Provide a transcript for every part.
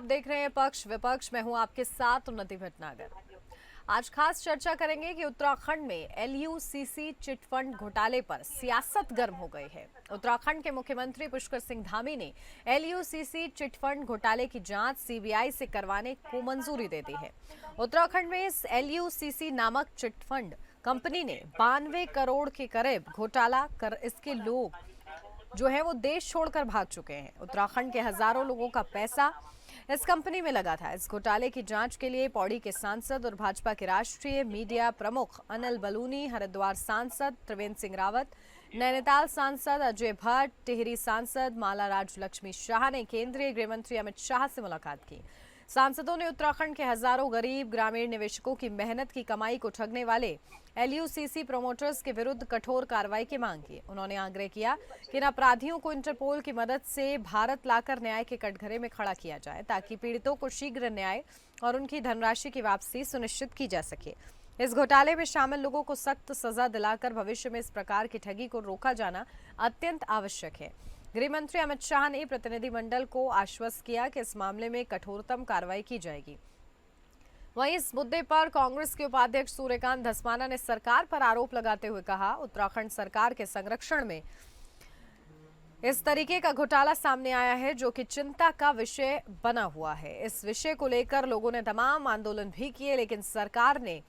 देख रहे हैं पक्ष विपक्ष। मैं हूं आपके साथ उन्नति भटनागर। आज खास चर्चा करेंगे कि उत्तराखंड में एलयूसीसी चिटफंड घोटाले पर सियासत गर्म हो गई है। उत्तराखंड के मुख्यमंत्री पुष्कर सिंह धामी ने एलयूसीसी चिटफंड घोटाले की जांच सीबीआई से करवाने को मंजूरी दे दी है। उत्तराखंड में इस एलयूसीसी नामक चिटफंड कंपनी ने 92 करोड़ के करीब घोटाला कर इसके लोग जो है वो देश छोड़कर भाग चुके हैं। उत्तराखंड के हजारों लोगों का पैसा इस कंपनी में लगा था। इस घोटाले की जांच के लिए पौड़ी के सांसद और भाजपा के राष्ट्रीय मीडिया प्रमुख अनिल बलूनी, हरिद्वार सांसद त्रिवेंद्र सिंह रावत, नैनीताल सांसद अजय भट्ट, टिहरी सांसद माला राज लक्ष्मी शाह ने केंद्रीय गृह मंत्री अमित शाह से मुलाकात की। सांसदों ने उत्तराखंड के हजारों गरीब ग्रामीण निवेशकों की मेहनत की कमाई को ठगने वाले एलयूसीसी प्रमोटर्स के विरुद्ध कठोर कार्रवाई की मांग की। उन्होंने आग्रह किया कि इन अपराधियों को इंटरपोल की मदद से भारत लाकर न्याय के कटघरे में खड़ा किया जाए, ताकि पीड़ितों को शीघ्र न्याय और उनकी धनराशि की वापसी सुनिश्चित की जा सके। इस घोटाले में शामिल लोगों को सख्त सजा दिलाकर भविष्य में इस प्रकार की ठगी को रोका जाना अत्यंत आवश्यक है। गृह मंत्री अमित शाह ने प्रतिनिधिमंडल को आश्वस्त किया कि इस मामले में कठोरतम कार्रवाई की जाएगी। वहीं इस मुद्दे पर कांग्रेस के उपाध्यक्ष सूर्यकांत धस्माना ने सरकार पर आरोप लगाते हुए कहा, उत्तराखंड सरकार के संरक्षण में इस तरीके का घोटाला सामने आया है जो कि चिंता का विषय बना हुआ है। इस विषय को लेकर लोगों ने तमाम आंदोलन भी किए, लेकिन सरकार ने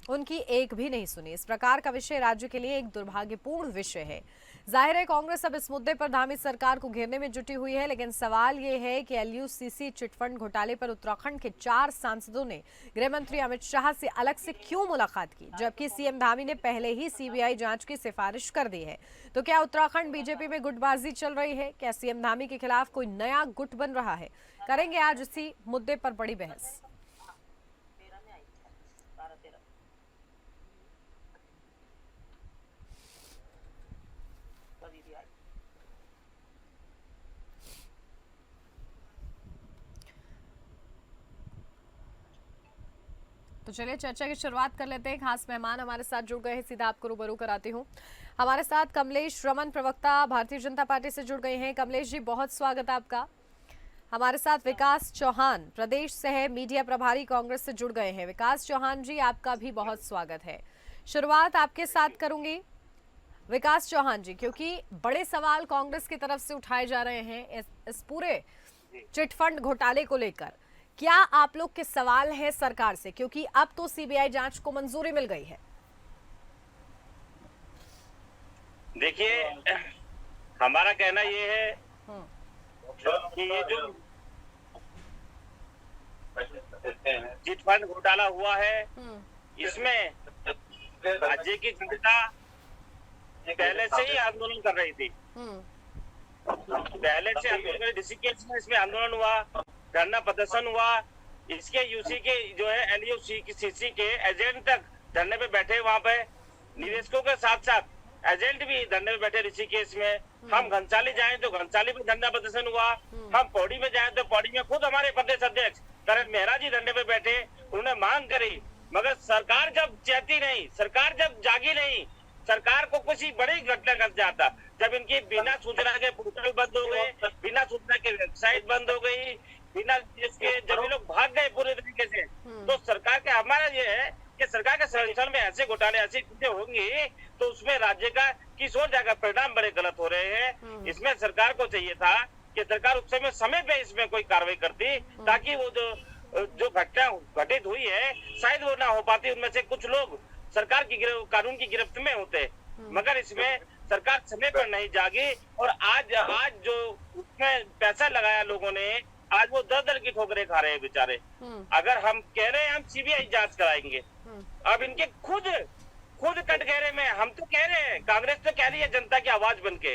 उनकी एक भी नहीं सुनी। इस प्रकार का विषय राज्य के लिए एक दुर्भाग्यपूर्ण विषय है। जाहिर है कांग्रेस अब इस मुद्दे पर धामी सरकार को घेरने में जुटी हुई है, लेकिन सवाल ये है कि एलयूसीसी चिटफंड घोटाले पर उत्तराखंड के 4 सांसदों ने गृह मंत्री अमित शाह से अलग से क्यों मुलाकात की, जबकि सीएम धामी ने पहले ही सीबीआई जांच की सिफारिश कर दी है। तो क्या उत्तराखंड बीजेपी में गुटबाजी चल रही है? क्या सीएम धामी के खिलाफ कोई नया गुट बन रहा है? करेंगे आज इसी मुद्दे पर बड़ी बहस। तो चलिए चर्चा की शुरुआत कर लेते हैं। खास मेहमान हमारे साथ जुड़ गए हैं, सीधा आपको रूबरू कराती हूँ। हमारे साथ कमलेश रमन, प्रवक्ता भारतीय जनता पार्टी से जुड़ गए हैं। कमलेश जी, बहुत स्वागत है आपका। हमारे साथ विकास चौहान, प्रदेश सह मीडिया प्रभारी, कांग्रेस से जुड़ गए हैं। विकास चौहान जी, आपका भी बहुत स्वागत है। शुरुआत आपके साथ करूंगी विकास चौहान जी, क्योंकि बड़े सवाल कांग्रेस की तरफ से उठाए जा रहे हैं इस पूरे चिटफंड घोटाले को लेकर। क्या आप लोग के सवाल है सरकार से, क्योंकि अब तो सीबीआई जांच को मंजूरी मिल गई है? देखिए, हमारा कहना ये है कि ये जो चिटफंड घोटाला हुआ है, इसमें राज्य की जनता पहले से ही आंदोलन कर रही थी। पहले से आंदोलन, ऋषिकेश में इसमें आंदोलन हुआ, धरना प्रदर्शन हुआ। इसके यूसी के जो है एलयूसीसी के एजेंट तक धरने पे बैठे, वहां पे निवेशकों के साथ साथ एजेंट भी धरने पे बैठे ऋषिकेश में। हम घनसाली जाएं तो घनसाली में धरना प्रदर्शन हुआ, हम पौड़ी में जाएं तो पौड़ी में खुद हमारे प्रदेश अध्यक्ष करण मेहरा जी धरने पे बैठे, उन्होंने मांग करी। मगर सरकार जब चेती नहीं, सरकार जब जागी नहीं, सरकार को कुछ ही बड़ी घटना घट जाता। जब इनकी बिना सूचना के पोर्टल बंद हो गए, बिना सूचना के वेबसाइट बंद हो गई, बिना इसके जब ये लोग भाग गए पूरे तरीके से, तो सरकार का हमारा ये है कि सरकार के संरक्षण में ऐसे घोटाले, ऐसी चीजें होंगी तो उसमें राज्य का किस ओर जाकर परिणाम बड़े गलत हो रहे हैं। इसमें सरकार को चाहिए था कि सरकार उस समय पे इसमें कोई कार्रवाई करती, ताकि वो जो घटना घटित हुई है शायद वो ना हो पाती। उनमें से कुछ लोग सरकार की कानून की गिरफ्त में होते, मगर इसमें सरकार समय पर नहीं जागी। और आज जो उसमें पैसा लगाया लोगों ने, आज वो दर की ठोकरें खा रहे हैं बेचारे। अगर हम कह रहे हैं हम सीबीआई जांच कराएंगे, अब इनके खुद कटघरे में, हम तो कह रहे हैं, कांग्रेस तो कह रही है जनता की आवाज बनके,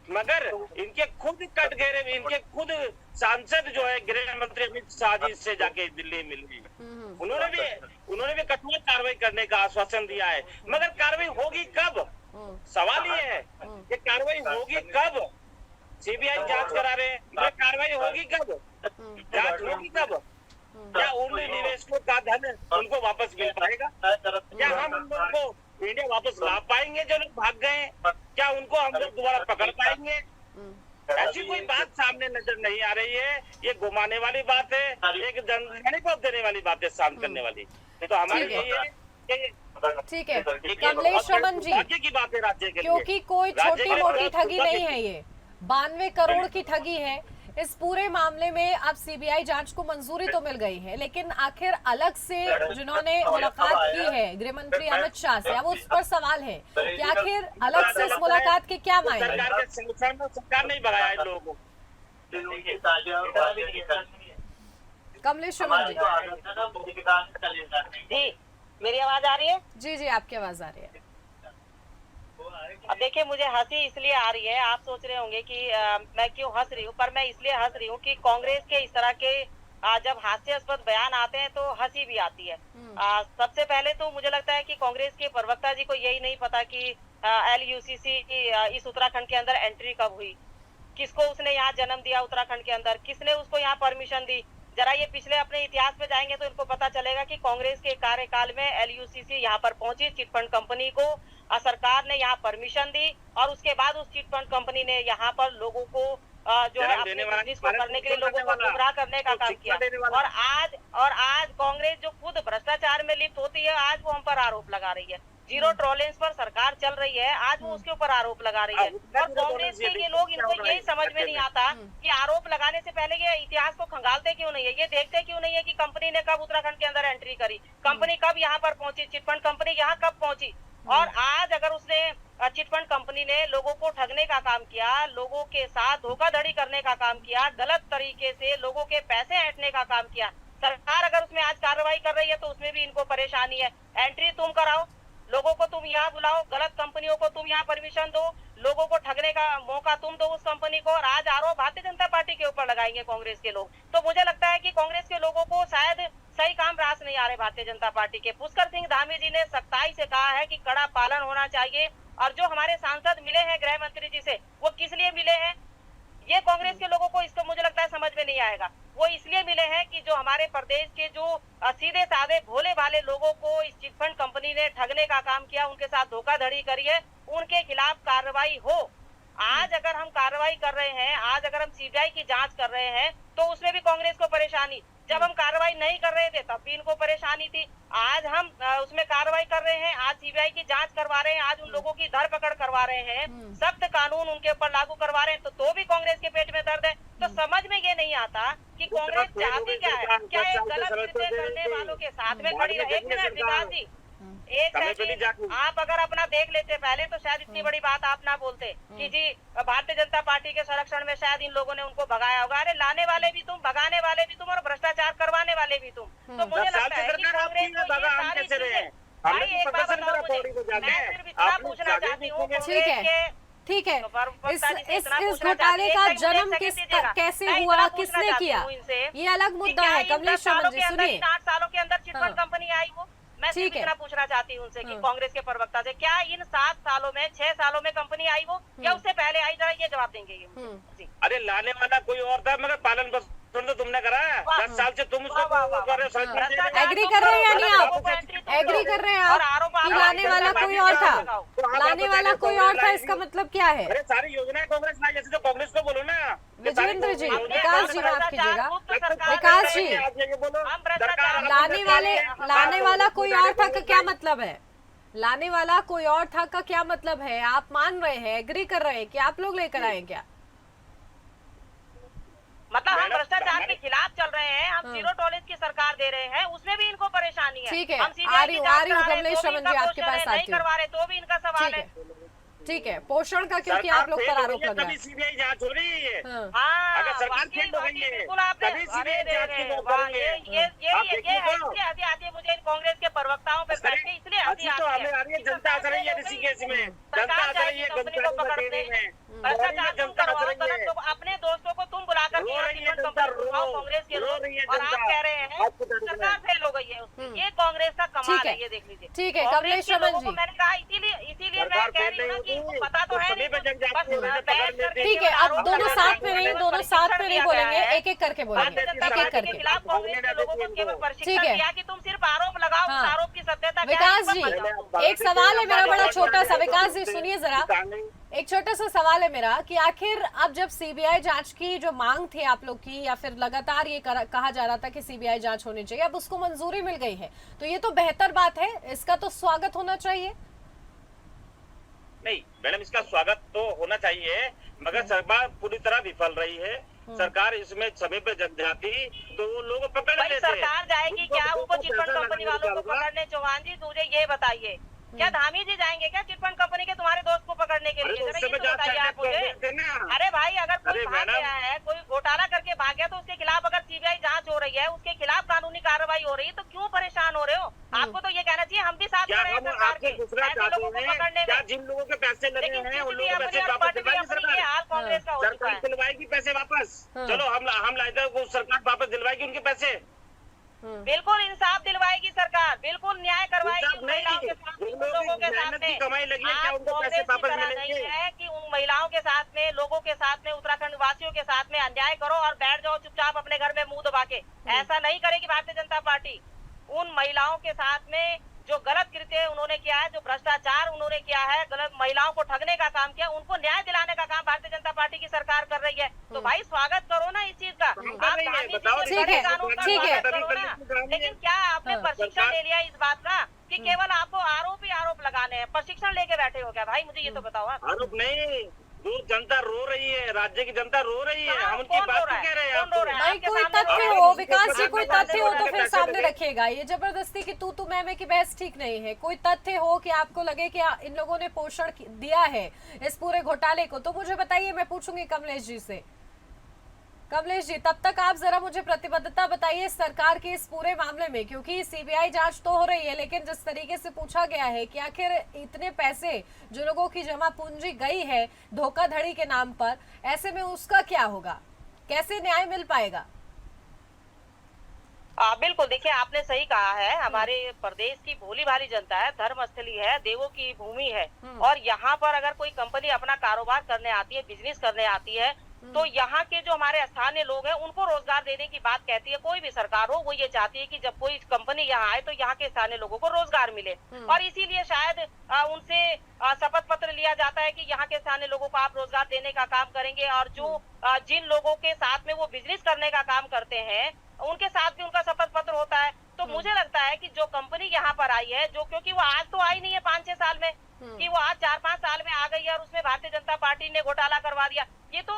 मगर इनके खुद कटघरे में इनके खुद सांसद जो है गृह मंत्री अमित शाह जी से जाके दिल्ली मिले, उन्होंने भी कठोर कार्रवाई करने का आश्वासन दिया है। मगर कार्रवाई होगी कब? सवाल ये है कि कार्रवाई होगी कब? सीबीआई जांच करा रहे हैं, मगर कार्रवाई होगी कब? जांच होगी कब? क्या उन निवेशकों का धन उनको वापस मिल पाएगा? क्या हम उन लोगों को इंडिया वापस ला पाएंगे जो लोग भाग गए? क्या उनको हम लोग दोबारा पकड़ पाएंगे? ऐसी कोई बात सामने नजर नहीं आ रही है। ये घुमाने वाली बात है, एक जनता को देने वाली बात है, शांत करने वाली। तो हमारे ठीक है। लिए ठीक है ये कमलेश रमन जी, राज्य की बात है, राज्य के लिए। क्योंकि कोई राज्य छोटी के लिए मोटी बहुत ठगी नहीं दुर्भाग्य है, ये 92 करोड़ की ठगी है। इस पूरे मामले में अब सीबीआई जांच को मंजूरी तो मिल गई है, लेकिन आखिर अलग से जिन्होंने मुलाकात की है गृह मंत्री अमित शाह से, अब उस पर सवाल है कि आखिर अलग से इस मुलाकात के क्या मायने। सरकार के संगठन में सरकार नहीं भगाया इन लोगों को। कमलेश रमन जी, जी मेरी आवाज आ रही है। जी जी आपकी आवाज आ रही है। अब देखिए, मुझे हंसी इसलिए आ रही है, आप सोच रहे होंगे कि मैं क्यों हंस रही हूँ, पर मैं इसलिए हंस रही हूँ कि कांग्रेस के इस तरह के जब हास्यास्पद बयान आते हैं तो हंसी भी आती है। सबसे पहले तो मुझे लगता है कि कांग्रेस के प्रवक्ता जी को यही नहीं पता कि LUCC की इस उत्तराखंड के अंदर एंट्री कब हुई, किसको उसने यहाँ जन्म दिया उत्तराखंड के अंदर, किसने उसको यहाँ परमिशन दी। जरा ये पिछले अपने इतिहास पे जाएंगे तो इनको पता चलेगा कि कांग्रेस के कार्यकाल में LUCC यहाँ पर पहुंची, चिटफंड कंपनी को सरकार ने यहाँ परमिशन दी और उसके बाद उस चिटफंड कंपनी ने यहाँ पर लोगों को जो है अपने बिजनेस को करने के लिए लोगों को गुमराह करने का काम किया। और आज कांग्रेस जो खुद भ्रष्टाचार में लिप्त होती है, आज वो हम पर आरोप लगा रही है। जीरो टॉलरेंस पर सरकार चल रही है, आज वो उसके ऊपर आरोप लगा रही है। और कांग्रेस के ये लोग, इनको यही समझ में नहीं आता कि आरोप लगाने से पहले ये इतिहास को खंगालते क्यों नहीं है, ये देखते क्यों नहीं है कि कंपनी ने कब उत्तराखंड के अंदर एंट्री करी, कंपनी कब यहाँ पर पहुंची, चिटफंड कंपनी यहाँ कब पहुंची। और आज अगर उसने चिटफंड कंपनी ने लोगों को ठगने का काम किया, लोगों के साथ धोखाधड़ी करने का काम किया, गलत तरीके से लोगों के पैसे ऐंठने का काम किया, सरकार अगर उसमें आज कार्रवाई कर रही है तो उसमें भी इनको परेशानी है। एंट्री तुम कराओ, लोगों को तुम यहाँ बुलाओ, गलत कंपनियों को तुम यहाँ परमिशन दो, लोगों को ठगने का मौका तुम दो उस कंपनी को, और आज आरोप भारतीय जनता पार्टी के ऊपर लगाएंगे कांग्रेस के लोग। तो मुझे लगता है कि कांग्रेस के लोगों को शायद सही काम रास नहीं आ रहे भारतीय जनता पार्टी के। पुष्कर सिंह धामी जी ने सख्ताई से कहा है कि कड़ा पालन होना चाहिए, और जो हमारे सांसद मिले हैं गृह मंत्री जी से, वो किस लिए मिले हैं, ये कांग्रेस के लोगों को इसको मुझे लगता है समझ में नहीं आएगा। वो इसलिए मिले हैं कि जो हमारे प्रदेश के जो सीधे साधे भोले भाले लोगों को इस चिटफंड कंपनी ने ठगने का काम किया, उनके साथ धोखाधड़ी करी है, उनके खिलाफ कार्रवाई हो। आज अगर हम कार्रवाई कर रहे हैं, आज अगर हम सीबीआई की जांच कर रहे हैं, तो उसमें भी कांग्रेस को परेशानी। जब हम कार्रवाई नहीं कर रहे थे तब भी इनको परेशानी थी। आज हम उसमें कार्रवाई कर रहे हैं, आज सीबीआई की जांच करवा रहे हैं, आज उन लोगों की धरपकड़ करवा रहे हैं, सख्त कानून उनके ऊपर लागू करवा रहे हैं, तो भी कांग्रेस के पेट में दर्द है। तो समझ में ये नहीं आता कि कांग्रेस चाहती क्या है, क्या एक गलत कृत्य करने वालों के साथ में खड़ी है। एक मिनट विकास जी, एक सेकंड, आप अगर अपना देख लेते पहले तो शायद इतनी बड़ी बात आप ना बोलते कि जी भारतीय जनता पार्टी के संरक्षण में शायद इन लोगों ने उनको भगाया होगा। अरे लाने वाले भी तुम, भगाने वाले भी तुम, और भ्रष्टाचार करवाने वाले भी तुम। तो मुझे लगता है कि कांग्रेस को ये सारी चीजें, भाई एक बात बताओ मुझे, मैं सिर्फ इतना पूछना चाहती हूँ ठीक है, इस घोटाले का जन्म कैसे हुआ, किसने किया, ये अलग मुद्दा है। कमलेश रमन जी सुनिए, 8 सालों के अंदर चिटफंड कंपनी आई वो, मैं सिर्फ इतना पूछना चाहती हूँ उनसे कि कांग्रेस के प्रवक्ता से, क्या इन 7 सालों में 6 सालों में कंपनी आई वो, या उससे पहले आई, जरा ये जवाब देंगे ये जी। अरे लाने वाला कोई और था, मगर पालन पोषण तो तुमने करा। 10 साल से तुम उसको एग्री कर रहे हैं या नहीं, आप एग्री कर रहे हैं आप कि लाने वाला कोई और था, लाने वाला कोई और था, इसका मतलब क्या है? अरे सारी योजनाएं कांग्रेस लाई, जैसे तो कांग्रेस को बोलो ना। विजेंद्र जी, विकास जी माफ कीजिएगा, विकास जी, लाने वाला कोई और था का क्या मतलब है? लाने वाला कोई और था का क्या मतलब है? आप मान रहे हैं, एग्री कर रहे हैं कि आप लोग लेकर आए क्या? मतलब हम भ्रष्टाचार के खिलाफ चल रहे हैं, हम जीरो टॉलरेंस की सरकार दे रहे हैं, उसमें भी इनको परेशानी है। ठीक है, आ रही हूँ कमलेश रमन जी आपके पास आती हूँ। करवा रहे तो भी इनका सवाल है। ठीक है, पोषण का क्योंकि आप लोग पर आरोप लग रहा है। सीबीआई जांच हो रही है। अगर सरकार फेल हो गई है, बिल्कुल आपने ये आती है मुझे इन कांग्रेस के प्रवक्ताओं पे बैठ के, इसलिए आती है। जनता आ रही है ऋषिकेश में, जनता आ रही है कंपनी को पकड़ने में, भ्रष्टाचार तुम करवाओ, गलत लोग अपने दोस्तों को तुम बुला कर कांग्रेस के लोग, और आप कह रहे हैं सरकार फेल हो गई है। ये कांग्रेस का कमाल है, ये देख लीजिए। ठीक है कमलेश रमन जी, मैंने कहा इसीलिए मैं कह रही हूँ कि इनको पता तो है नहीं। ठीक है, अब दोनों साथ में नहीं, दोनों साथ में नहीं बोलेंगे, एक एक करके बोलेंगे, एक एक करके। खिलाफ कांग्रेस के लोगों को केवल प्रशिक्षण दिया कि तुम सिर्फ आरोप लगाओ, आरोप की सत्यता। विकास जी, एक सवाल है मेरा बड़ा छोटा सा, विकास जी सुनिए जरा, एक छोटा सा सवाल है मेरा कि आखिर अब जब सीबीआई जांच की जो मांग थी आप लोग की, या फिर लगातार ये कहा जा रहा था कि सीबीआई जांच होनी चाहिए, अब उसको मंजूरी मिल गई है, तो ये तो बेहतर बात है, इसका तो स्वागत होना चाहिए। नहीं मैडम, इसका स्वागत तो होना चाहिए, मगर सरकार पूरी तरह विफल रही है। सरकार इसमें समय पे जब जाती तो वो लोग पकड़ भाई लेते। सरकार जाएगी क्या उनको चिटफंड पैसा कंपनी लगाने वालों को का पकड़ने? चौहान जी मुझे ये बताइए, क्या धामी जी जाएंगे क्या चिटफंड कंपनी के तुम्हारे दोस्त को पकड़ने के लिए? जरा ये तो बताइए आप मुझे। अरे भाई, अगर कोई भाग गया है, कोई घोटाला करके भाग गया, तो उसके खिलाफ अगर सीबीआई जांच हो रही है, उसके खिलाफ कानूनी कार्रवाई हो रही है, तो क्यों परेशान हो रहे हो? आपको तो ये कहना चाहिए हम भी साथ क्या खड़े हैं हम सरकार आपसे के दूसरा ऐसे लोगों को चाहते हैं? पकड़ने क्या में। जिन लोगों के पैसे लगे लेकिन हैं उन सीसीबी लोगों के अपनी पैसे और वापस पार्टी भी दिलवाएगी अपनी, ये सरकार? हाल कांग्रेस का हो चुका सरकार है। दिलवाएगी पैसे वापस। हाँ। चलो हम लाते हैं, सरकार वापस दिलवाएगी उनके पैसे। बिल्कुल इंसाफ दिलवाएगी सरकार, बिल्कुल न्याय करवाएगी इंसाफ उन महिलाओं के नहीं, साथ, उन उन लोगों लोगों की के साथ मेहनत की में। कमाई लगी है, क्या आज उनको पैसे कांग्रेस की वापस तरह मिलेंगे? नहीं है कि उन महिलाओं के साथ में, लोगों के साथ में, उत्तराखंड वासियों के साथ में अन्याय करो और बैठ जाओ चुपचाप अपने घर में मुंह दबा के। ऐसा नहीं करेगी भारतीय जनता पार्टी। उन महिलाओं के साथ में जो गलत कृत्य उन्होंने किया है, जो भ्रष्टाचार उन्होंने किया है, गलत महिलाओं को ठगने का काम किया, उनको न्याय दिलाने का काम भारतीय जनता पार्टी की सरकार कर रही है। तो भाई स्वागत करो ना इस चीज का। आप गांधी जी के ठीक बड़े है, कानून का ठीक है। स्वागत करो ना। लेकिन क्या आपने प्रशिक्षण ले लिया इस बात का कि केवल आपको आरोप ही आरोप लगाने हैं? प्रशिक्षण लेके बैठे हो क्या भाई? मुझे ये तो बताओ आप। आरोप नहीं, जो जनता रो रही है, राज्य की जनता रो रही है, हम उनकी कौन रो बात रहा क्यों है? कह रहे हैं कौन रो आपको? रहा है? भाई आपके कोई सामने तथ्य रो हो, रहे हैं। विकास जी, कोई तथ्य हो तो फिर पैसे सामने लगे। रखिएगा। ये जबरदस्ती की तू मैं की बहस ठीक नहीं है। कोई तथ्य हो कि आपको लगे कि इन लोगों ने पोषण दिया है इस पूरे घोटाले को, तो मुझे बताइए, मैं पूछूंगी कमलेश जी से। कमलेश जी, तब तक आप जरा मुझे प्रतिबद्धता बताइए सरकार के इस पूरे मामले में, क्योंकि सीबीआई जांच तो हो रही है, लेकिन जिस तरीके से पूछा गया है कि आखिर इतने पैसे जो लोगों की जमा पूंजी गई है धोखाधड़ी के नाम पर, ऐसे में उसका क्या होगा, कैसे न्याय मिल पाएगा? बिल्कुल, देखिए आपने सही कहा है। हमारे प्रदेश की भोली भाली जनता है, धर्म स्थली है, देवों की भूमि है, और यहाँ पर अगर कोई कंपनी अपना कारोबार करने आती है, बिजनेस करने आती है, तो यहाँ के जो हमारे स्थानीय लोग हैं उनको रोजगार देने की बात कहती है कोई भी सरकार हो। वो ये चाहती है कि जब कोई कंपनी यहाँ आए तो यहाँ के स्थानीय लोगों को रोजगार मिले, और इसीलिए शायद उनसे शपथ पत्र लिया जाता है कि यहाँ के स्थानीय लोगों को आप रोजगार देने का काम करेंगे, और जो जिन लोगों के साथ में वो बिजनेस करने का काम करते हैं उनके साथ भी उनका शपथ पत्र होता है। तो मुझे लगता है कि जो कंपनी यहाँ पर आई है, जो क्योंकि वो आज तो आई नहीं है 5-6 साल में, कि वो आज 4-5 साल में आ गई है और उसमें भारतीय जनता पार्टी ने घोटाला करवा दिया। ये तो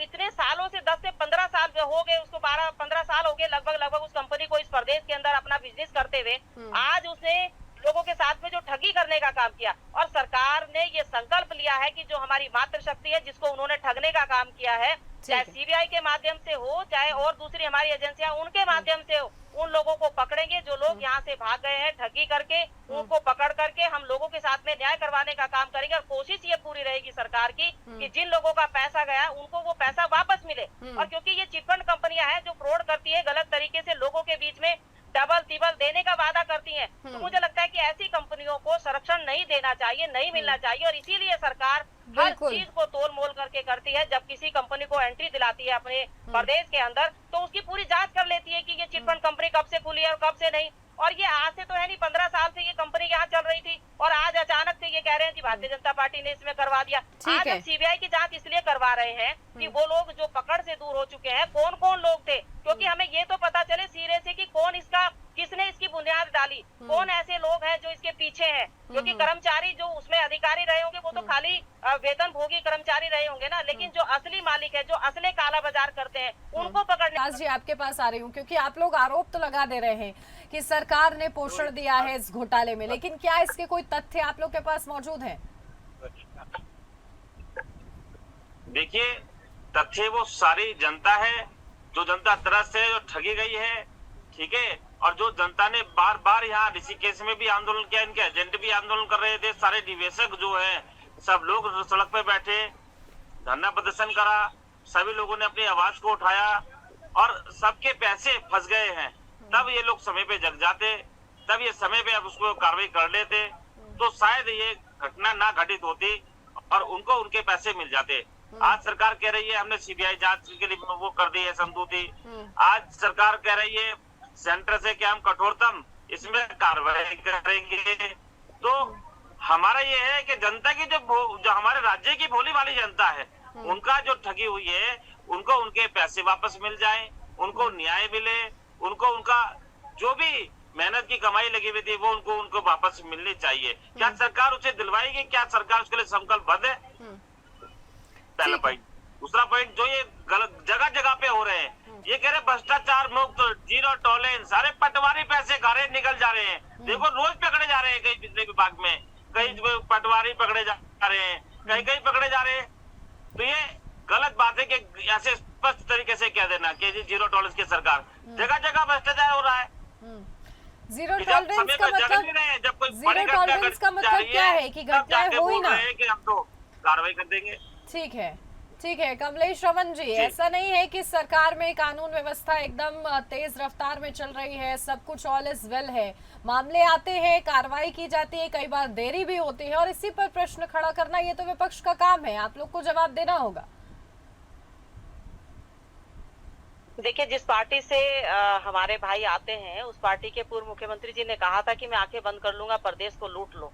इतने सालों से 10 से 15 साल हो गए उसको, 12-15 साल हो गए लगभग उस कंपनी को इस प्रदेश के अंदर अपना बिजनेस करते हुए। आज उसने लोगों के साथ में जो ठगी करने का काम किया, और सरकार ने ये संकल्प लिया है कि जो हमारी मातृशक्ति है जिसको उन्होंने ठगने का काम किया है, चाहे सीबीआई के माध्यम से हो, चाहे और दूसरी हमारी एजेंसियां उनके माध्यम से हो, उन लोगों को पकड़ेंगे जो लोग यहाँ से भाग गए हैं ठगी करके। उनको पकड़ करके हम लोगों के साथ में न्याय करवाने का काम करेंगे, और कोशिश ये पूरी रहेगी सरकार की कि जिन लोगों का पैसा गया उनको वो पैसा वापस मिले। और क्योंकि ये चिटफंड कंपनियां हैं जो फ्रॉड करती है, गलत तरीके से लोगों के बीच में डबल तिबल देने का वादा करती हैं, तो मुझे लगता है कि ऐसी कंपनियों को संरक्षण नहीं देना चाहिए, नहीं मिलना चाहिए। और इसीलिए सरकार हर चीज को तोल मोल करके करती है। जब किसी कंपनी को एंट्री दिलाती है अपने प्रदेश के अंदर, तो उसकी पूरी जांच कर लेती है कि ये चिटफंड कंपनी कब से खुली है और कब से नहीं। और ये आज से तो है नहीं, 15 साल से ये कंपनी यहाँ चल रही थी, और आज अचानक से ये कह रहे हैं कि भारतीय जनता पार्टी ने इसमें करवा दिया। आज हम सीबीआई की जांच इसलिए करवा रहे हैं कि वो लोग जो पकड़ से दूर हो चुके हैं, कौन कौन लोग थे, क्योंकि हमें ये तो पता चले सिरे से कि कौन इसका, किसने इसकी बुनियाद डाली, कौन ऐसे लोग हैं जो इसके पीछे हैं। क्योंकि कर्मचारी जो उसमें अधिकारी रहे होंगे वो तो खाली वेतन भोगी कर्मचारी रहे होंगे ना, लेकिन जो असली मालिक है, जो असली काला बाजार करते हैं, उनको पकड़ने। विकास जी, आपके पास आ रही हूँ, क्योंकि आप लोग आरोप तो लगा दे रहे हैं कि सरकार ने पोषण दिया है इस घोटाले में, लेकिन क्या इसके कोई तथ्य आप लोग के पास मौजूद है? देखिए, तथ्य वो सारी जनता है, जो जनता तरस से जो ठगी गई है, ठीक है। और जो जनता ने बार बार यहाँ ऋषिकेश में भी आंदोलन किया, इनके एजेंट भी आंदोलन कर रहे थे, सारे निवेशक जो है सब लोग सड़क पे बैठे धरना प्रदर्शन करा, सभी लोगों ने अपनी आवाज को उठाया, और सबके पैसे फंस गए हैं। तब ये लोग समय पे जग जाते, तब ये समय पे अब उसको कार्रवाई कर लेते, तो शायद ये घटना ना घटित होती और उनको उनके पैसे मिल जाते। आज सरकार कह रही है हमने सीबीआई जांच के लिए वो कर दी है समझौती। आज सरकार कह रही है सेंटर से कि हम कठोरतम इसमें कार्रवाई करेंगे। तो हमारा ये है कि जनता की जो हमारे राज्य की भोली भाली जनता है, उनका जो ठगी हुई है, उनको उनके पैसे वापस मिल जाए, उनको न्याय मिले, उनको उनका जो भी मेहनत की कमाई लगी हुई थी वो उनको वापस मिलनी चाहिए। क्या सरकार उसे दिलवाएगी? क्या सरकार उसके लिए संकल्पबद्ध है? पहला पॉइंट। दूसरा पॉइंट, जो ये गलत जगह जगह पे हो रहे हैं, ये कह रहे भ्रष्टाचार मुक्त, जीरो टॉलरेंस, सारे पटवारी पैसे खा रहे निकल जा रहे हैं। देखो रोज पकड़े जा रहे हैं कई बिजली विभाग में, कई पटवारी पकड़े जा रहे हैं, कहीं कहीं पकड़े जा रहे हैं। तो ये गलत बात है कि ऐसे स्पष्ट तरीके से कह देना कि जी जीरो टॉलरेंस की सरकार, जगह जगह भ्रष्टाचार हो रहा है। जीरो टॉलरेंस का मतलब क्या है कि घटनाएं हो ही ना, कि हम तो कार्रवाई कर देंगे। ठीक है, ठीक है कमलेश श्रवण जी, ऐसा नहीं है कि सरकार में कानून व्यवस्था एकदम तेज रफ्तार में चल रही है, सब कुछ ऑल इज वेल है। मामले आते हैं, कार्रवाई की जाती है, कई बार देरी भी होती है और इसी पर प्रश्न खड़ा करना ये तो विपक्ष का काम है, आप लोग को जवाब देना होगा। देखिए, जिस पार्टी से हमारे भाई आते हैं, उस पार्टी के पूर्व मुख्यमंत्री जी ने कहा था कि मैं आंखें बंद कर लूंगा, प्रदेश को लूट लो।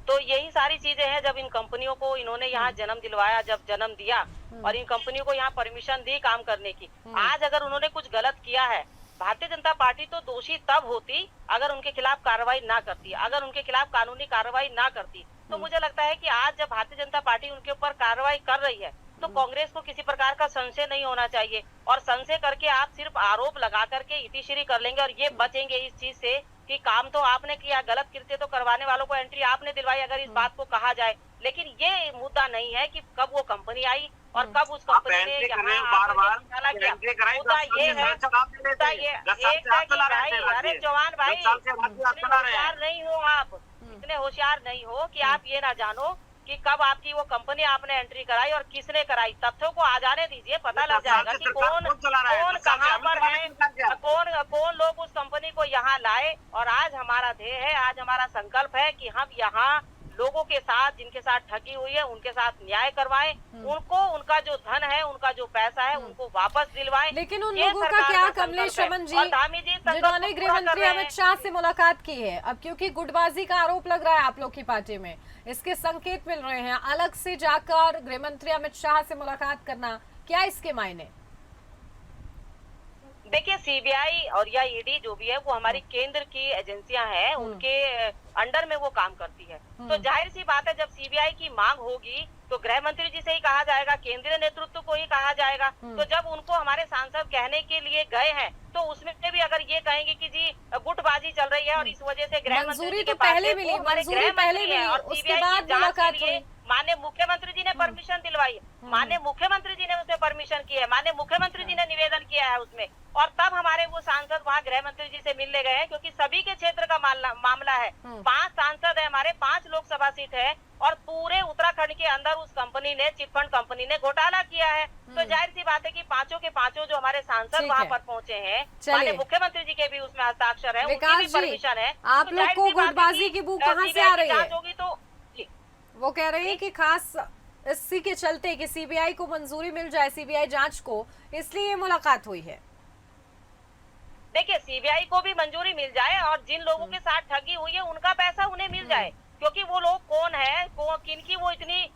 तो यही सारी चीजें हैं। जब इन कंपनियों को इन्होंने यहाँ जन्म दिलवाया, जब जन्म दिया और इन कंपनियों को यहाँ परमिशन दी काम करने की, आज अगर उन्होंने कुछ गलत किया है, भारतीय जनता पार्टी तो दोषी तब होती अगर उनके खिलाफ कार्रवाई ना करती, अगर उनके खिलाफ कानूनी कार्रवाई ना करती। तो मुझे लगता है कि आज जब भारतीय जनता पार्टी उनके ऊपर कार्रवाई कर रही है तो कांग्रेस को किसी प्रकार का संशय नहीं होना चाहिए। और संशय करके आप सिर्फ आरोप लगा करके इतिश्री कर लेंगे और ये बचेंगे इस चीज से कि काम तो आपने किया, गलत कृत्य तो करवाने वालों को एंट्री आपने दिलवाई, अगर इस बात को कहा जाए। लेकिन ये मुद्दा नहीं है कि कब वो कंपनी आई और कब उस कंपनी ने यहाँ मुद्दा ये है, मुद्दा ये एक है कि भाई, अरे जवान भाई, इतने होशियार नहीं हो आप, इतने होशियार नहीं हो कि आप ये ना जानो कि कब आपकी वो कंपनी आपने एंट्री कराई और किसने कराई। तथ्यों को आ जाने दीजिए, पता लग जाएगा कि कौन कहाँ पर है, कौन लोग उस कंपनी को यहाँ लाए। और आज हमारा ध्येय है, आज हमारा संकल्प है कि हम यहाँ लोगों के साथ, जिनके साथ ठगी हुई है, उनके साथ न्याय करवाएं, उनको उनका जो धन है, उनका जो पैसा है, उनको वापस दिलवाएं। लेकिन उन लोगों का क्या कमलेश श्रवण जी, जिन्होंने गृह मंत्री अमित शाह से मुलाकात की है, अब क्योंकि गुटबाजी का आरोप लग रहा है आप लोग की पार्टी में, इसके संकेत मिल रहे हैं, अलग से जाकर गृह मंत्री अमित शाह से मुलाकात करना, क्या इसके मायने? देखिए, सीबीआई और या ईडी जो भी है वो हमारी केंद्र की एजेंसियां हैं, उनके अंडर में वो काम करती है। तो जाहिर सी बात है, जब सीबीआई की मांग होगी तो गृह मंत्री जी से ही कहा जाएगा, केंद्रीय नेतृत्व को ही कहा जाएगा। तो जब उनको हमारे सांसद कहने के लिए गए हैं तो उसमें भी अगर ये कहेंगे कि जी गुटबाजी चल रही है और इस वजह से गृह मंत्री तो पहले मिली, मंजूरी पहले मिली और उसके बाद मुलाकात हुई। माननीय मुख्यमंत्री जी ने परमिशन दिलवाई, माननीय मुख्यमंत्री जी ने उसमें परमिशन की है, माननीय मुख्यमंत्री जी ने निवेदन किया है उसमें, और तब हमारे वो सांसद वहाँ गृह मंत्री जी से मिलने गए हैं, क्योंकि सभी के क्षेत्र का मामला है। 5 सांसद है हमारे, 5 लोकसभा सीट है और पूरे उत्तराखंड के अंदर उस कंपनी ने, चिटफंड कंपनी ने घोटाला किया है। तो जाहिर सी बात है कि पांचों के पांचों जो हमारे सांसद वहाँ पर पहुंचे हैं, माननीय मुख्यमंत्री जी के भी उसमें हस्ताक्षर है, उनकी भी परमिशन है। आप लोग को गुटबाजी की बू कहाँ से आ रही है? होगी तो वो कह रहे हैं कि खास इसी के चलते कि सीबीआई को मंजूरी मिल जाए, सीबीआई जांच को, इसलिए ये मुलाकात हुई है। देखिए, सीबीआई को भी मंजूरी मिल जाए और जिन लोगों के साथ ठगी हुई है उनका पैसा उन्हें मिल जाए, क्योंकि वो लोग कौन है, किनकी वो इतनी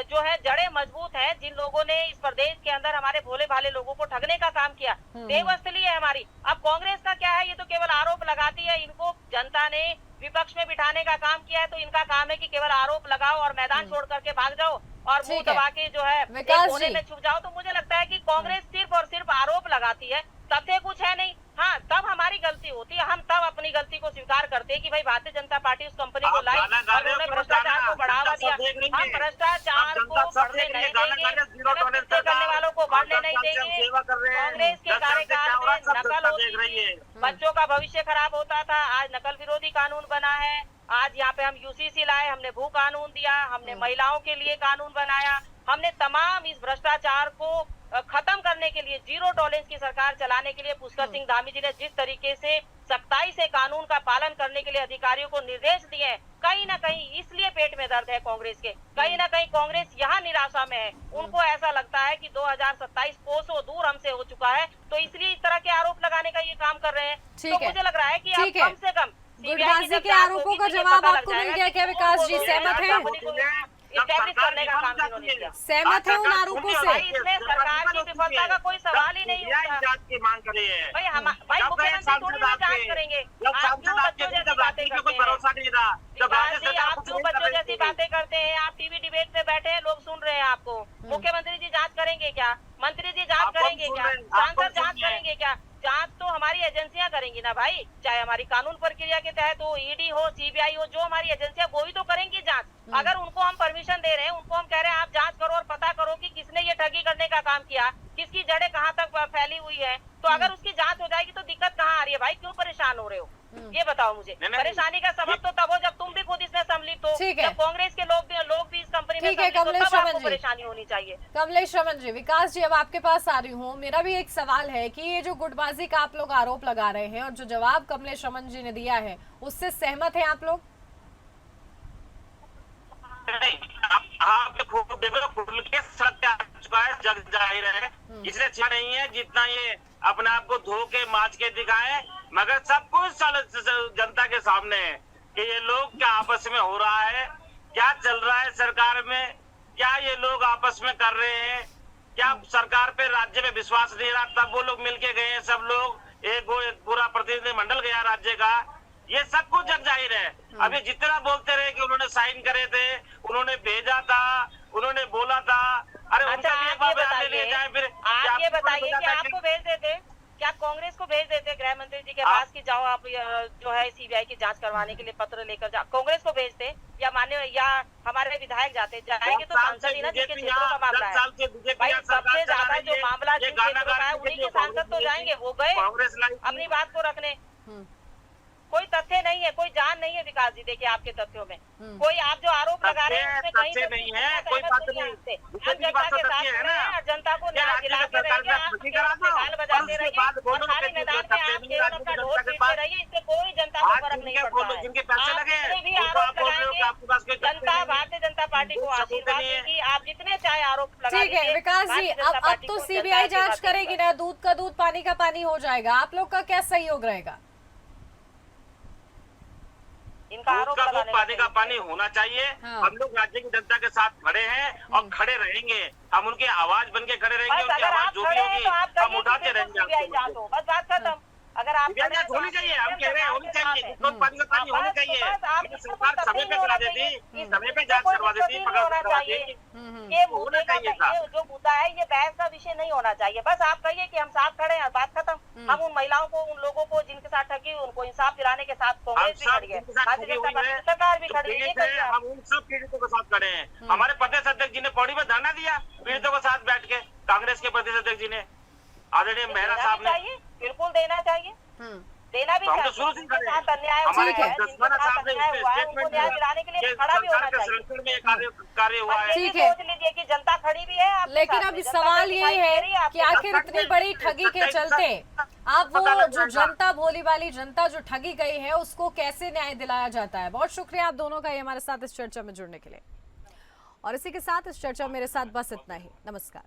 जो है जड़ें मजबूत हैं, जिन लोगों ने इस प्रदेश के अंदर हमारे भोले भाले लोगों को ठगने का काम किया। देवस्थली है हमारी। अब कांग्रेस का क्या है, ये तो केवल आरोप लगाती है, इनको जनता ने विपक्ष में बिठाने का काम किया है, तो इनका काम है कि केवल आरोप लगाओ और मैदान छोड़ करके भाग जाओ और मुंह दबा के जो है एक कोने में छुप जाओ। तो मुझे लगता है कि कांग्रेस सिर्फ और सिर्फ आरोप लगाती है, तथ्य कुछ है नहीं। हाँ, तब हमारी गलती होती है, हम तब अपनी गलती को स्वीकार करते हैं कि भाई भारतीय जनता पार्टी उस कंपनी को लाई और उन्होंने भ्रष्टाचार को बढ़ावा दिया। हम भ्रष्टाचार को बढ़ने नहीं देंगे, करने वालों को बढ़ने नहीं देंगे। कांग्रेस के कार्यकाल में नकल होती थी, बच्चों का भविष्य खराब होता था, आज नकल विरोधी कानून बना है। आज यहाँ पे हम यूसीसी लाए, हमने भू कानून दिया, हमने महिलाओं के लिए कानून बनाया, हमने तमाम इस भ्रष्टाचार को खत्म करने के लिए, जीरो टॉलरेंस की सरकार चलाने के लिए पुष्कर सिंह धामी जी ने जिस तरीके से सख्ताई से कानून का पालन करने के लिए अधिकारियों को निर्देश दिए हैं, कहीं ना कहीं इसलिए पेट में दर्द है कांग्रेस के। कहीं ना कहीं कांग्रेस यहाँ निराशा में है, उनको ऐसा लगता है कि 2027 कोसों दूर हमसे हो चुका है, तो इसलिए इस तरह के आरोप लगाने का ये काम कर रहे हैं। तो मुझे लग रहा है कि अब कम से कम गुटबाजी के आरोपों का जवाब आपको मिल गया क्या विकास जी, सहमत हैं? इस्टेब्लिश करने का काम इन्होंने किया। सहमत है उन आरोपों से? इसमें सरकार की विफलता का कोई सवाल ही नहीं उठता। जांच की मांग कर रही है भाई मुख्यमंत्री थोड़ी ना जांच करेंगे। आप क्यों बच्चों जैसी बातें करते हैं? भरोसा नहीं था जब राज्य सरकार आप क्यों बच्चों जैसी बातें करते हैं? आप टीवी डिबेट पे बैठे हैं, लोग सुन रहे हैं आपको। मुख्यमंत्री जी जांच करेंगे क्या? मंत्री जी जांच करेंगे क्या? सांसद जांच करेंगे क्या? जांच तो हमारी एजेंसियां करेंगी ना भाई, चाहे हमारी कानून प्रक्रिया के तहत हो, ईडी हो, सीबीआई हो, जो हमारी एजेंसियां वो ही तो करेंगी जांच। अगर उनको हम परमिशन दे रहे हैं, उनको हम कह रहे हैं आप जांच करो और पता करो कि किसने ये ठगी करने का काम किया, किसकी जड़ें कहाँ तक फैली हुई है, तो अगर उसकी जांच हो जाएगी तो दिक्कत कहाँ आ रही है भाई? क्यों परेशान हो रहे हो? ये बताओ मुझे। परेशानी का सबब तो तब हो जब तुम भी खुद इसमें सम्मिलित हो, जब कांग्रेस के लोग भी इस कंपनी में सम्मिलित हो, तब आपको परेशानी होनी चाहिए। कमलेश रमन जी, विकास जी अब आपके पास आ रही हूँ। मेरा भी एक सवाल है कि ये जो गुटबाजी का आप लोग आरोप लगा रहे हैं और जो जवाब कमलेश रमन जी ने दिया है, उससे सहमत हैं आप लोग? खुल के सत्य आ चुका है, जग जाहिर है। इसलिए अच्छा नहीं है जितना ये अपने आप को धो के माच के दिखाए, मगर सब कुछ जनता के सामने है कि ये लोग क्या आपस में हो रहा है, क्या चल रहा है सरकार में, क्या ये लोग आपस में कर रहे हैं, क्या सरकार पे राज्य में विश्वास नहीं रहा, तब वो लोग मिलके गए हैं, सब लोग एक पूरा प्रतिनिधिमंडल गया राज्य का। ये सब कुछ जग जाहिर है। अभी जितना बोलते रहे कि उन्होंने साइन करे थे, उन्होंने भेजा था, उन्होंने बोला था, अरे अच्छा आप ये बताइए कि आपको भेज देते, क्या कांग्रेस को भेज देते गृह मंत्री जी के पास कि जाओ आप जो है सीबीआई की जांच करवाने के लिए पत्र लेकर जाओ, कांग्रेस को भेजते या हमारे विधायक जाएंगे तो सांसद ही ना, जिनके क्षेत्रों का मामला है भाई, सबसे ज्यादा जो मामला जिन क्षेत्रों का है उन्हीं के सांसद तो जाएंगे, वो गए अपनी बात को रखने। कोई तथ्य नहीं है, कोई जान नहीं है विकास जी। देखिए आपके तथ्यों में कोई आप जो आरोप लगा रहे हैं उसमें कहीं नहीं है, कोई बात नहीं। हम जनता के साथ खड़े हैं और जनता को न्याय दिलाते रहेंगे। आप गाल बजाते रहिए और खाली मैदान में आप केवल अपना ढोल पीटते रहिए, इससे कोई जनता को फर्क नहीं पड़ता है। जिनके पैसे लगे जितने भी आरोप लगाएंगे जनता भारतीय जनता पार्टी को आशीर्वाद देगी। आप जितने चाहे आरोप लगा ठीक है विकास जी, अब तो सीबीआई जांच करेगी ना, दूध का दूध पानी का पानी हो जाएगा। आप लोग का क्या सहयोग रहेगा? इनका आरोप पानी का पानी होना चाहिए। हाँ। हम लोग राज्य की जनता के साथ खड़े हैं और खड़े रहेंगे। हम उनकी आवाज बन के खड़े रहेंगे, उनकी आवाज जो भी होगी हम उठाते रहेंगे। बस बात खत्म। अगर आप होनी चाहिए, हम कह रहे हैं होनी चाहिए, जिसको पानी का पानी होनी चाहिए। सरकार समय पे करा देती, समय पे जांच करवा देती, करवा देती। ये मुद्दे का ये जो मुद्दा है ये बहस का विषय नहीं होना चाहिए। बस आप कहिए कि हम साथ खड़े हैं, बात खत्म। हम उन महिलाओं को, उन लोगों को जिनके साथ ठगी, उनको इंसाफ दिलाने के साथ कांग्रेस भी खड़ी है, सरकार भी खड़ी है, हम उन सब पीड़ितों के साथ खड़े हैं। हमारे प्रदेश अध्यक्ष जी ने पौड़ी में धरना दिया पीड़ितों के साथ बैठ के, कांग्रेस के प्रदेश अध्यक्ष जी ने, आदरणीय मेहरा साहब ने। बिल्कुल देना चाहिए, देना भी चाहिए। शुरू से खड़े हैं। अन्याय हुआ है, उनको न्याय दिलाने के लिए खड़ा भी होना चाहिए। कार्य हुआ है। ठीक है, सोच लीजिए कि जनता खड़ी भी है। लेकिन अब सवाल ये है कि आखिर इतनी बड़ी ठगी के चलते आप वो जो जनता, भोली वाली जनता जो ठगी गई है, उसको कैसे न्याय दिलाया जाता है? बहुत शुक्रिया आप दोनों का ये हमारे साथ इस चर्चा में जुड़ने के लिए। और इसी के साथ इस चर्चा मेरे साथ बस इतना ही। नमस्कार।